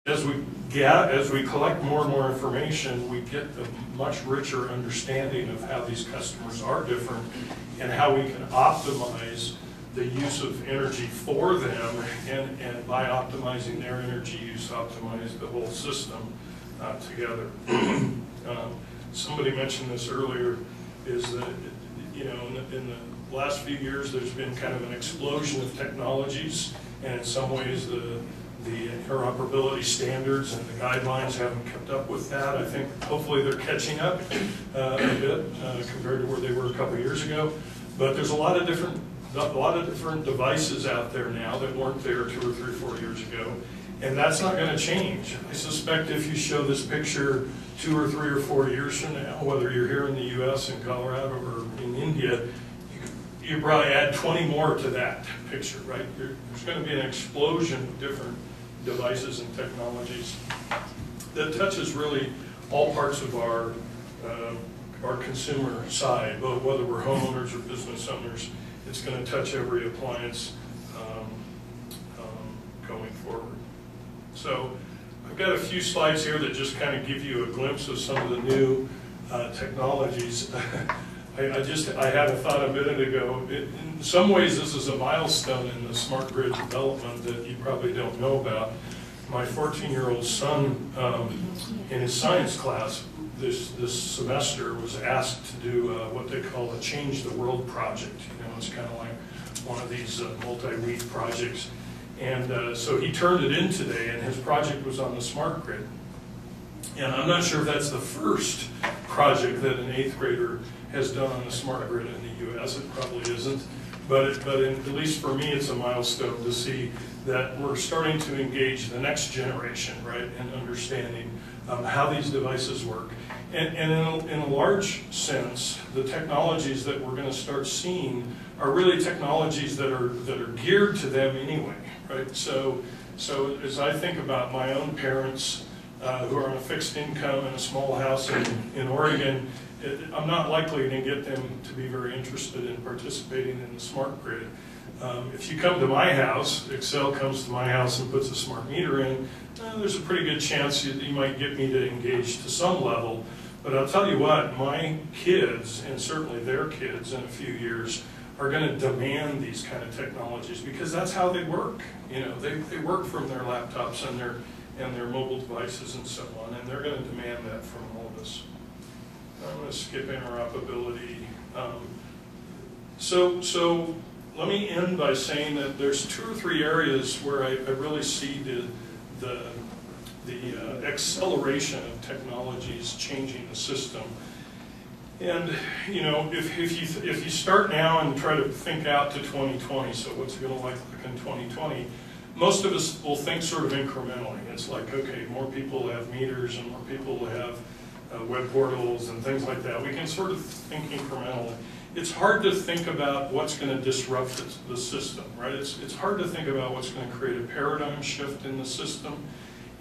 As we collect more and more information, we get a much richer understanding of how these customers are different and how we can optimize the use of energy for them, and by optimizing their energy use, optimize the whole system together. Somebody mentioned this earlier, is that in the last few years there's been kind of an explosion of technologies, and in some ways the interoperability standards and the guidelines haven't kept up with that. I think hopefully they're catching up a bit compared to where they were a couple years ago. But there's a lot of different devices out there now that weren't there 2 or 3 or 4 years ago, and that's not going to change. I suspect if you show this picture 2 or 3 or 4 years from now, whether you're here in the U.S., in Colorado, or in India, you probably add 20 more to that picture, right? There's going to be an explosion of different devices and technologies that touches really all parts of our consumer side, whether we're homeowners or business owners. It's going to touch every appliance going forward. So I've got a few slides here that just kind of give you a glimpse of some of the new technologies. I had a thought a minute ago. In some ways, this is a milestone in the smart grid development that you probably don't know about. My 14-year-old son, in his science class this semester, was asked to do what they call a Change the World project. It's kind of like one of these multi-week projects. And so he turned it in today, and his project was on the smart grid. And I'm not sure if that's the first project that an 8th grader has done on the smart grid in the U.S. It probably isn't, but at least for me, it's a milestone to see that we're starting to engage the next generation, right, in understanding how these devices work. And in a large sense, the technologies that we're going to start seeing are really technologies that are geared to them anyway, right? So as I think about my own parents who are on a fixed income in a small house in Oregon, I'm not likely to get them to be very interested in participating in the smart grid. If you come to my house, Excel comes to my house and puts a smart meter in, there's a pretty good chance you might get me to engage to some level. But I'll tell you what, my kids, and certainly their kids in a few years, are going to demand these kind of technologies because that's how they work. They work from their laptops and their mobile devices and so on, and they're going to demand that from all of us. I'm going to skip interoperability. So let me end by saying that there's 2 or 3 areas where I really see the acceleration of technologies changing the system. And if you start now and try to think out to 2020, so what's it going to look like in 2020? Most of us will think sort of incrementally. It's like, okay, more people have meters and more people have web portals and things like that. We can sort of think incrementally. It's hard to think about what's going to disrupt the system, right? It's hard to think about what's going to create a paradigm shift in the system,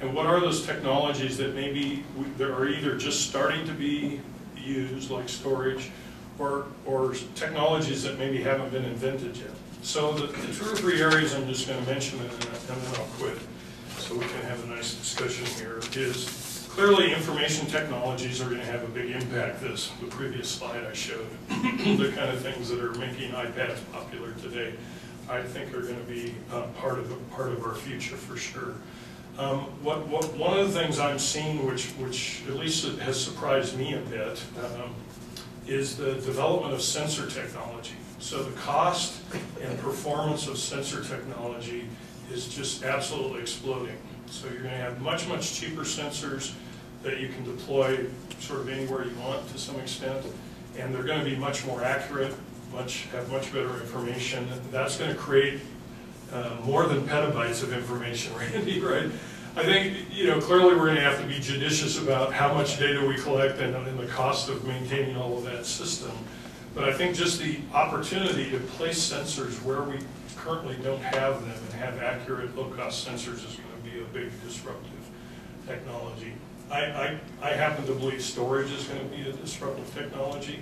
and what are those technologies that maybe that are either just starting to be used, like storage, or technologies that maybe haven't been invented yet. So the 2 or 3 areas I'm just going to mention, and then I'll quit, so we can have a nice discussion here, is clearly information technologies are going to have a big impact. The previous slide I showed, the kind of things that are making iPads popular today, I think are going to be part of our future for sure. One of the things I'm seeing, which at least has surprised me a bit, is the development of sensor technology. So the cost and performance of sensor technology is just absolutely exploding. So you're going to have much, much cheaper sensors that you can deploy sort of anywhere you want to some extent, and they're going to be much more accurate, have much better information. That's going to create more than petabytes of information, Randy, right? I think, clearly we're going to have to be judicious about how much data we collect and the cost of maintaining all of that system. But I think just the opportunity to place sensors where we currently don't have them and have accurate, low-cost sensors is going to be a big disruptive technology. I happen to believe storage is going to be a disruptive technology.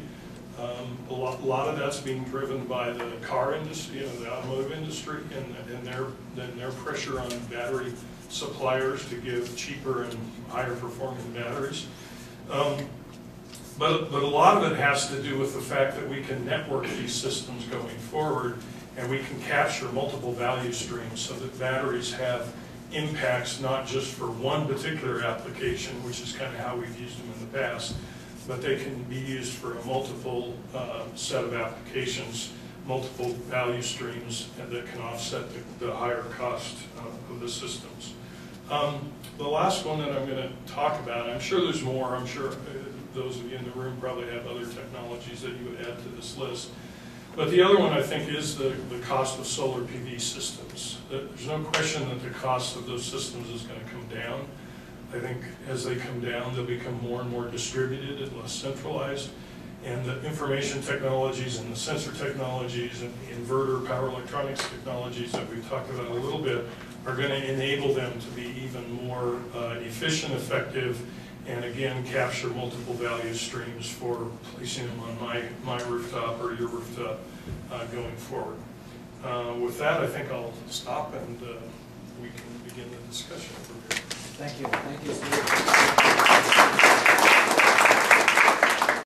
A lot of that's being driven by the car industry, the automotive industry, and their pressure on battery suppliers to give cheaper and higher performing batteries. But a lot of it has to do with the fact that we can network these systems going forward, and we can capture multiple value streams so that batteries have impacts not just for one particular application, which is kind of how we've used them in the past, but they can be used for a multiple set of applications, multiple value streams, and that can offset the higher cost of the systems. The last one that I'm going to talk about, I'm sure there's more, I'm sure those of you in the room probably have other technologies that you would add to this list. But the other one, I think, is the cost of solar PV systems. There's no question that the cost of those systems is going to come down. I think as they come down, they'll become more and more distributed and less centralized. And the information technologies and the sensor technologies and the inverter power electronics technologies that we've talked about a little bit are going to enable them to be even more efficient, effective, and again, capture multiple value streams for placing them on my rooftop or your rooftop going forward. With that, I think I'll stop and we can begin the discussion from here. Thank you. Thank you, Steve.